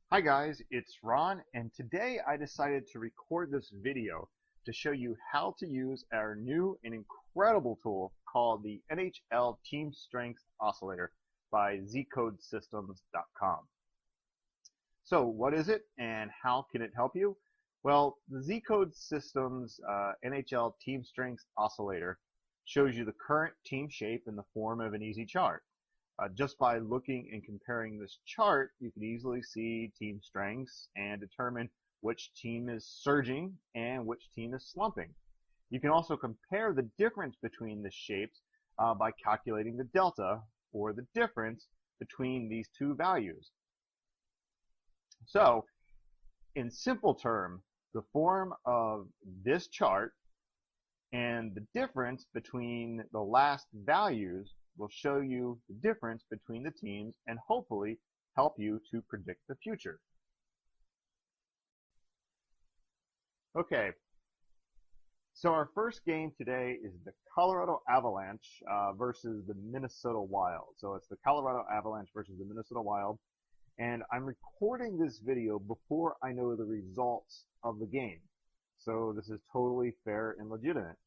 Hi guys, it's Ron, and today I decided to record this video to show you how to use our new and incredible tool called the NHL Team Strength Oscillator by ZCodeSystems.com. So what is it and how can it help you? Well, the ZCode Systems NHL Team Strength Oscillator shows you the current team shape in the form of an easy chart. Just by looking and comparing this chart, you can easily see team strengths and determine which team is surging and which team is slumping. You can also compare the difference between the shapes by calculating the delta, or the difference between these two values. So, in simple terms, the form of this chart and the difference between the last values will show you the difference between the teams and hopefully help you to predict the future. Okay, so our first game today is the Colorado Avalanche versus the Minnesota Wild. So it's the Colorado Avalanche versus the Minnesota Wild, and I'm recording this video before I know the results of the game. So this is totally fair and legitimate.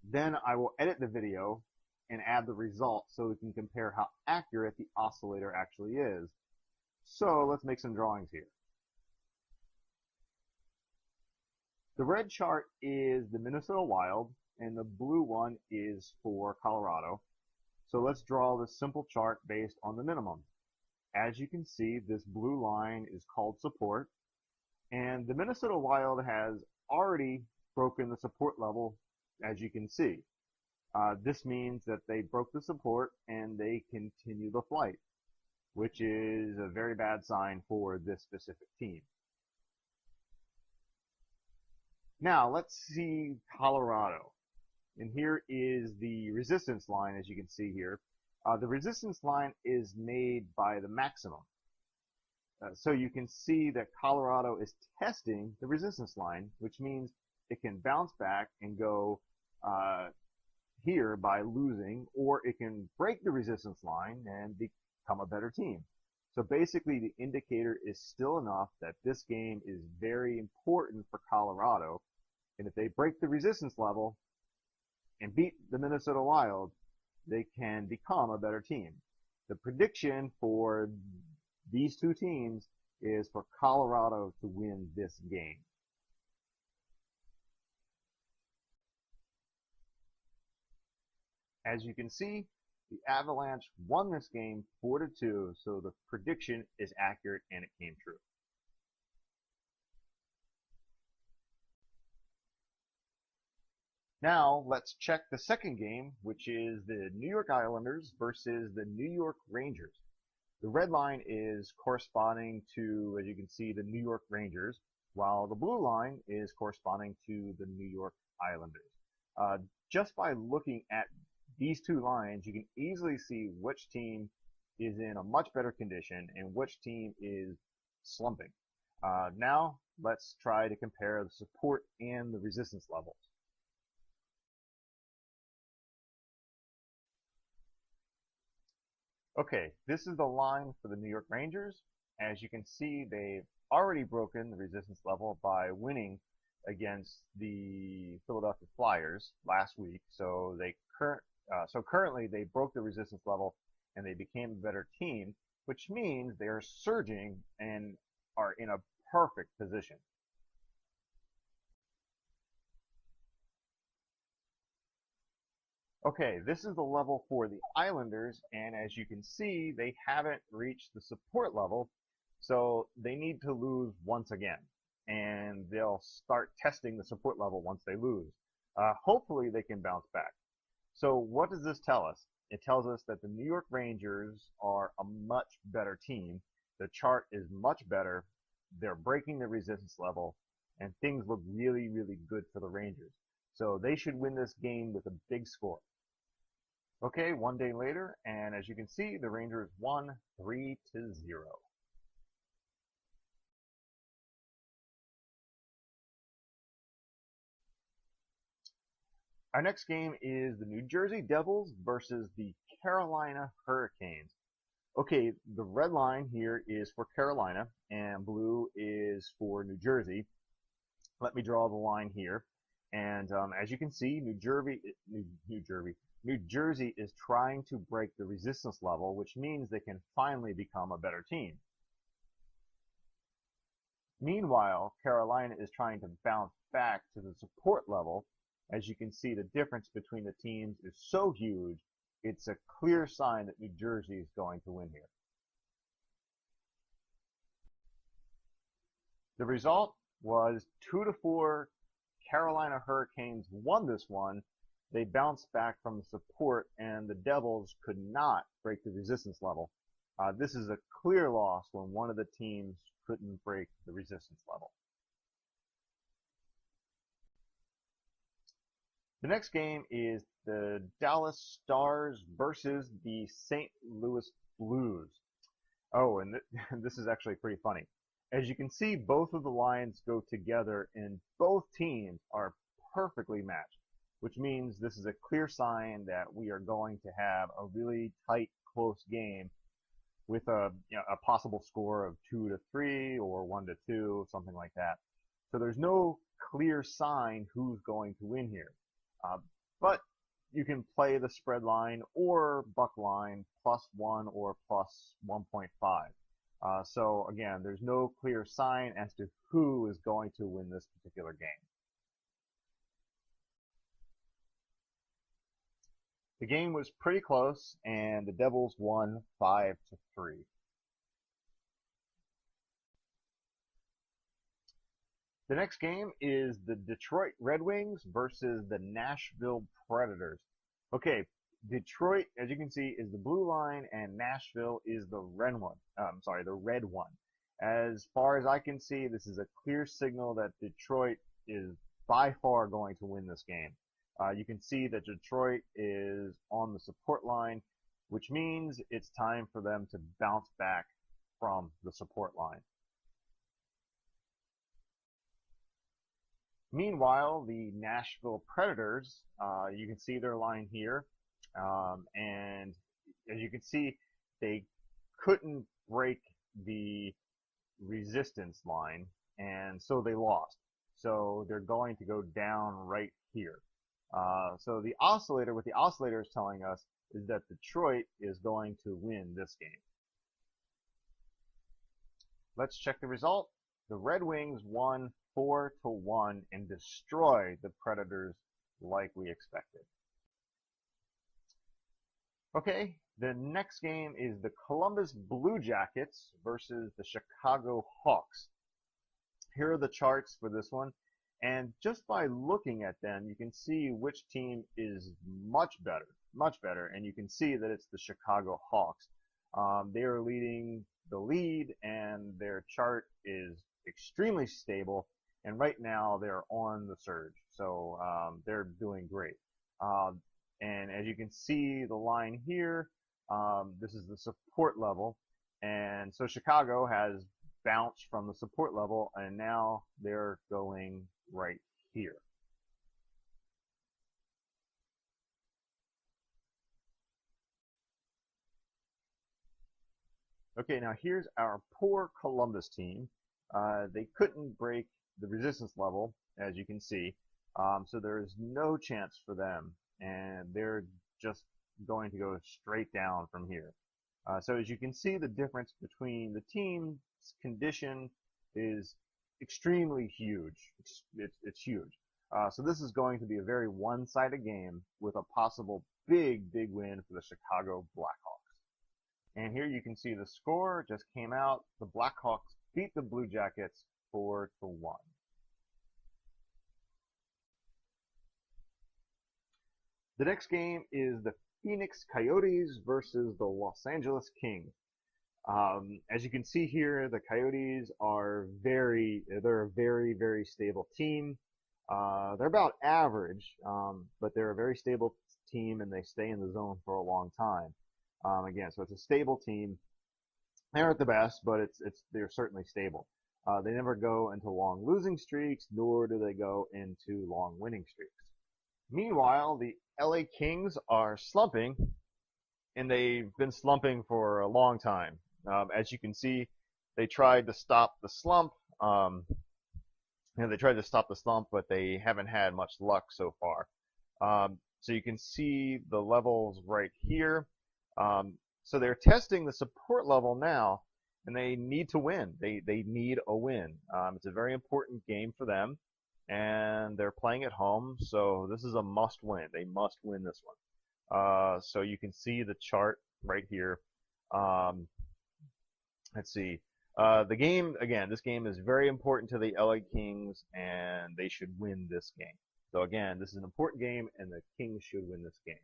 Then I will edit the video and add the results so we can compare how accurate the oscillator actually is. So let's make some drawings here. The red chart is the Minnesota Wild and the blue one is for Colorado. So let's draw this simple chart based on the minimum. As you can see, this blue line is called support, and the Minnesota Wild has already broken the support level, as you can see. This means that they broke the support and they continue the flight, which is a very bad sign for this specific team. Now let's see Colorado. And here is the resistance line, as you can see here. The resistance line is made by the maximum. So you can see that Colorado is testing the resistance line, which means it can bounce back and go here by losing, or it can break the resistance line and become a better team. So basically the indicator is still enough that this game is very important for Colorado, and if they break the resistance level and beat the Minnesota Wild, they can become a better team. The prediction for these two teams is for Colorado to win this game. As you can see, the Avalanche won this game 4-2, so the prediction is accurate and it came true. Now let's check the second game, which is the New York Islanders versus the New York Rangers. The red line is corresponding to, as you can see, the New York Rangers, while the blue line is corresponding to the New York Islanders. Just by looking at these two lines, you can easily see which team is in a much better condition and which team is slumping. Now, let's try to compare the support and the resistance levels. Okay, this is the line for the New York Rangers. As you can see, they've already broken the resistance level by winning against the Philadelphia Flyers last week. So currently they broke the resistance level and they became a better team, which means they are surging and are in a perfect position. Okay, this is the level for the Islanders, and as you can see, they haven't reached the support level, so they need to lose once again, and they'll start testing the support level once they lose. Hopefully they can bounce back. So what does this tell us? It tells us that the New York Rangers are a much better team. The chart is much better. They're breaking the resistance level, and things look really, really good for the Rangers. So they should win this game with a big score. Okay, one day later, and as you can see, the Rangers won 3-0. Our next game is the New Jersey Devils versus the Carolina Hurricanes. Okay, the red line here is for Carolina, and blue is for New Jersey. Let me draw the line here. And as you can see, New Jersey is trying to break the resistance level, which means they can finally become a better team. Meanwhile, Carolina is trying to bounce back to the support level. As you can see, the difference between the teams is so huge, it's a clear sign that New Jersey is going to win here. The result was 2-4. Carolina Hurricanes won this one. They bounced back from the support, and the Devils could not break the resistance level. This is a clear loss when one of the teams couldn't break the resistance level. The next game is the Dallas Stars versus the St. Louis Blues. Oh, and this is actually pretty funny. As you can see, both of the lines go together, and both teams are perfectly matched, which means this is a clear sign that we are going to have a really tight, close game with a possible score of 2-3 or 1-2, something like that. So there's no clear sign who's going to win here. But you can play the spread line or buck line +1 or +1.5. So again, there's no clear sign as to who is going to win this particular game. The game was pretty close, and the Devils won 5-3. The next game is the Detroit Red Wings versus the Nashville Predators. Okay, Detroit, as you can see, is the blue line, and Nashville is the red one. The red one. As far as I can see, this is a clear signal that Detroit is by far going to win this game. You can see that Detroit is on the support line, which means it's time for them to bounce back from the support line. Meanwhile, the Nashville Predators, you can see their line here, and as you can see, they couldn't break the resistance line, and so they lost. So they're going to go down right here. So what the Oscillator is telling us is that Detroit is going to win this game. Let's check the result. The Red Wings won 4-1 and destroyed the Predators like we expected. Okay, the next game is the Columbus Blue Jackets versus the Chicago Hawks. Here are the charts for this one, and just by looking at them, you can see which team is much better, and you can see that it's the Chicago Hawks. They are leading the lead, and their chart is extremely stable, and right now they're on the surge, so they're doing great. And as you can see the line here, this is the support level, and so Chicago has bounced from the support level, and now they're going right here. Okay, now here's our poor Columbus team. They couldn't break the resistance level, as you can see, so there is no chance for them, and they're just going to go straight down from here. So as you can see, the difference between the team's condition is extremely huge. It's huge. So this is going to be a very one-sided game with a possible big win for the Chicago Blackhawks. And here you can see the score just came out. The Blackhawks beat the Blue Jackets 4-1. The next game is the Phoenix Coyotes versus the Los Angeles Kings. As you can see here, the Coyotes are they're a very stable team. They're about average, but they're a very stable team, and they stay in the zone for a long time. Again, so it's a stable team. They aren't the best, but they're certainly stable. They never go into long losing streaks, nor do they go into long winning streaks. Meanwhile, the LA Kings are slumping, and they've been slumping for a long time. As you can see, they tried to stop the slump. They tried to stop the slump, but they haven't had much luck so far. So you can see the levels right here. So they're testing the support level now, and they need to win. They need a win. It's a very important game for them, and they're playing at home, so this is a must win. They must win this one. So you can see the chart right here. Um, let's see. The game, again, this game is very important to the LA Kings, and they should win this game. So again, this is an important game, and the Kings should win this game.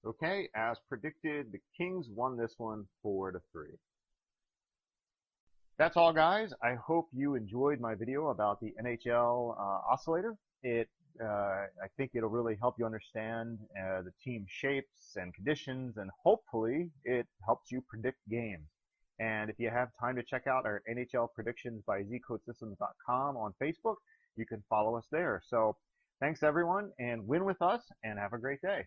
Okay, as predicted, the Kings won this one 4-3. That's all, guys. I hope you enjoyed my video about the NHL Oscillator. I think it'll really help you understand the team shapes and conditions, and hopefully it helps you predict games. And if you have time to check out our NHL predictions by ZCodeSystems.com on Facebook, you can follow us there. So thanks, everyone, and win with us, and have a great day.